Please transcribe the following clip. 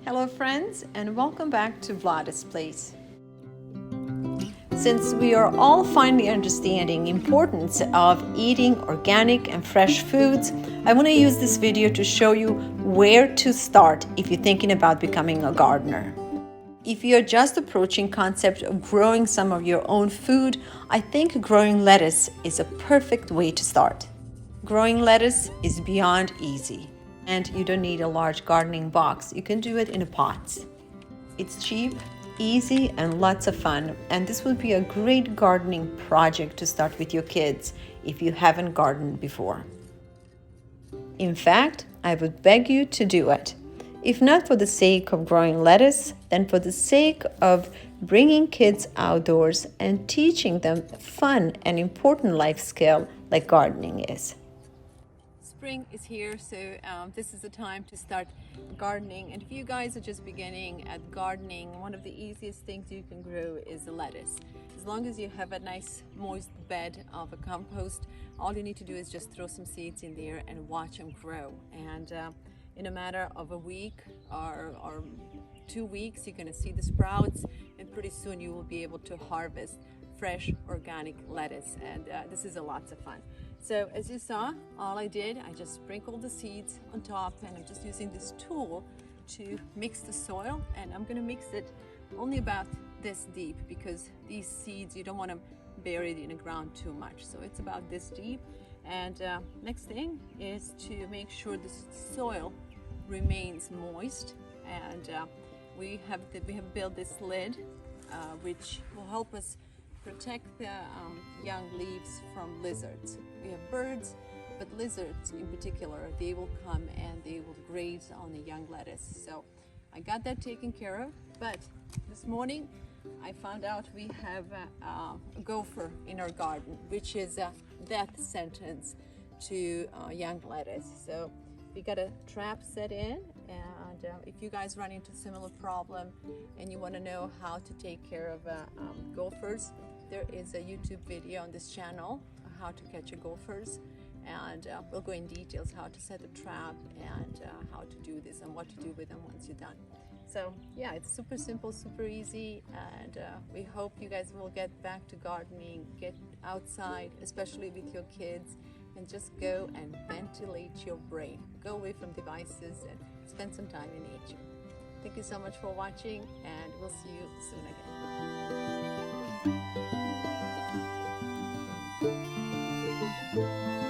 Hello friends, and welcome back to VLADA'S place. Since we are all finally understanding the importance of eating organic and fresh foods, I want to use this video to show you where to start if you're thinking about becoming a gardener. If you're just approaching concept of growing some of your own food, I think growing lettuce is a perfect way to start. Growing lettuce is beyond easy, and you don't need a large gardening box. You can do it in a pot. It's cheap, easy, and lots of fun, and this will be a great gardening project to start with your kids if you haven't gardened before. In fact, I would beg you to do it. If not for the sake of growing lettuce, then for the sake of bringing kids outdoors and teaching them a fun and important life skill like gardening is. Spring is here, so this is the time to start gardening. And if you guys are just beginning at gardening, one of the easiest things you can grow is the lettuce. As long as you have a nice moist bed of a compost, all you need to do is just throw some seeds in there and watch them grow. And in a matter of a week or 2 weeks, you're going to see the sprouts, and pretty soon you will be able to harvest fresh organic lettuce, and this is a lots of fun. So as you saw, all I did, I just sprinkled the seeds on top, and I'm just using this tool to mix the soil, and I'm going to mix it only about this deep, because these seeds, you don't want them buried in the ground too much, so it's about this deep. And next thing is to make sure the soil remains moist, and we have built this lid which will help us protect the young leaves from lizards. We have birds, but lizards in particular, they will come and they will graze on the young lettuce. So I got that taken care of, but this morning I found out we have a gopher in our garden, which is a death sentence to young lettuce. So we got a trap set in, and if you guys run into a similar problem and you want to know how to take care of gophers, there is a YouTube video on this channel how to catch a gophers, and we'll go in details how to set a trap and how to do this and what to do with them once you're done. So yeah, it's super simple, super easy, and we hope you guys will get back to gardening, get outside, especially with your kids, and just go and ventilate your brain. Go away from devices and spend some time in nature. Thank you so much for watching, and we'll see you soon again.